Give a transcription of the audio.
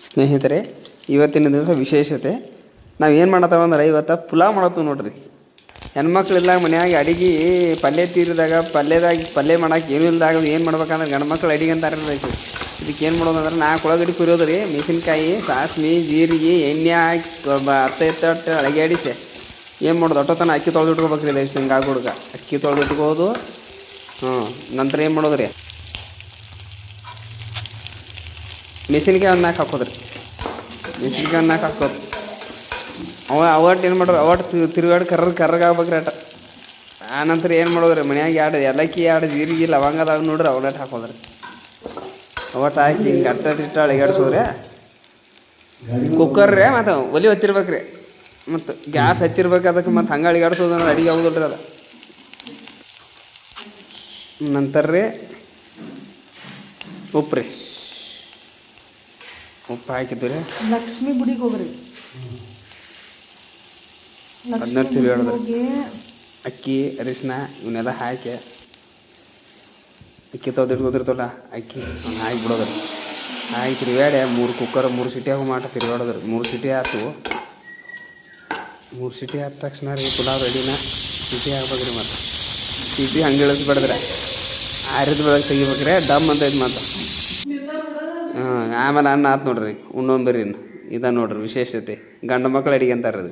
ಸ್ನೇಹಿತರೆ, ಇವತ್ತಿನ ದಿವಸ ವಿಶೇಷತೆ ನಾವು ಏನು ಮಾಡತ್ತವ ಅಂದ್ರೆ ಇವತ್ತು ಪುಲಾವ್ ಮಾಡತ್ತೀವಿ ನೋಡ್ರಿ. ಹೆಣ್ಮಕ್ಳಿದ್ದಾಗ ಮನ್ಯಾಗ ಅಡಿಗೆ ಪಲ್ಯ ತೀರಿದಾಗ ಪಲ್ಯ ಮಾಡಕ್ಕೆ ಏನೂ ಇಲ್ದಾಗ ಏನು ಮಾಡ್ಬೇಕಂದ್ರೆ ಗಂಡು ಮಕ್ಳು ಅಡಿಗೆ ಅಂತ ಇರಬೇಕು. ಇದಕ್ಕೆ ಏನು ಮಾಡೋದಂದ್ರೆ 4 ಉಳ್ಳಾಗಡ್ಡಿ ಕುರಿಯೋದು ರೀ, ಮೆಣಸಿನ್ಕಾಯಿ, ಸಾಸ್ಮಿ, ಜೀರಿಗೆ, ಎಣ್ಣೆ ಹಾಕಿ ಅರ್ಥ ಅಳಗ್ಯಾಡಿಸಿ ಏನು ಮಾಡೋದು ಒಟ್ಟತನ ಅಕ್ಕಿ ತೊಳೆದು ಇಟ್ಕೋಬೇಕ್ರಿ. ಇದು ಹಿಂಗೆ ಹುಡುಗ ಅಕ್ಕಿ ತೊಳೆದು ಇಟ್ಕೋದು. ನಂತರ ಏನು ಮಾಡೋದು ರೀ, ಮೆಣಸಿನ್ಕಾಯಿ ಒಂದು 4 ಹಾಕೋದ್ರಿ. ಮೆಣಸಿನ್ಕಾಯಿ ಒಂದು 4 ಹಾಕೋದು. ಅವಟ್ಟು ಏನು ಮಾಡೋದು, ಅವಟ್ಟು ತಿರುಗಾಡಿ ಕರ್ರಗೆ ಆಗ್ಬೇಕ್ರಿ ಅಟ. ಆನಂತರ ಏನು ಮಾಡೋದ್ರಿ, ಮನ್ಯಾಗ ಏಲಕ್ಕಿ 2 ಜೀರಿಗೆ ಲವಂಗದಾಗ ನೋಡ್ರಿ ಅವಟ್ಟು ಹಾಕೋದ್ರಿ. ಅವಟ್ಟು ಹಾಕಿ ಹಿಂಗೆ ಅಟ್ಟಿಟ್ಟು ಅಳಿಗಾಡ್ಸೋದ್ರಿ. ಕುಕ್ಕರ್ ರೀ, ಮತ್ತು ಒಲಿ ಹೊತ್ತಿರ್ಬೇಕ್ರಿ, ಮತ್ತು ಗ್ಯಾಸ್ ಹಚ್ಚಿರ್ಬೇಕು. ಅದಕ್ಕೆ ಮತ್ತು ಹಂಗೆ ಅಳಿಗಾಡ್ಸೋದು ಅಂದ್ರೆ ಅಡಿಗೆ ಆಗೋದಿಲ್ರಿ ಅದು. ನಂತರ ರೀ ಉಪ್ಪು ರೀ, ಉಪ್ಪು ಹಾಕಿದ್ದು ರೀ. ಲಕ್ಷ್ಮೀ ಗುಡಿಗೆ ಹೋಗ್ರಿ. ಅದನ್ನ ತಿರುಗಾಡೋದ್ರಿ. ಅಕ್ಕಿ ಅರಿಶಿನ ಇವನ್ನೆಲ್ಲ ಹಾಕಿ ಅಕ್ಕಿ ತೊಳೆದಿಟ್ಕೋದಿರ್ತಲ್ಲ ಅಕ್ಕಿ ಹಾಕಿ ಬಿಡೋದ್ರಿ. ಹಾಕಿ ತಿರುಗಾಡಿ 3 ಕುಕ್ಕರ್ 3 ಸಿಟಿ ಆಗೋ ಮಾಟ ತಿರುಗಾಡೋದ್ರಿ. 3 ಸಿಟಿ ಆಯ್ತು. 3 ಸಿಟಿ ಆದ ತಕ್ಷಣ ರೀ ಪುಲಾವ್ ರೆಡಿನ. ಸಿಟಿ ಆಗ್ಬೇಕ್ರಿ. ಮತ್ತು ಸಿಟಿ ಹಂಗೆ ಇಳಿಸ್ಬಿಡಿದ್ರೆ ಆರಿದ ಬೆಳಗ್ಗೆ ತೆಗಿಬೇಕ್ರಿ. ಡಮ್ ಅಂತ ಇದು ಮಾತು. ಆಮೇಲೆ ಅನ್ನ ಆತು ನೋಡ್ರಿ, ಉಣ್ಣೊಂಬರಿ. ಇದ ನೋಡ್ರಿ ವಿಶೇಷತೆ, ಗಂಡು ಮಕ್ಕಳು ಅಡಿಗೆ ಅಂತಾರೆ ಅದು.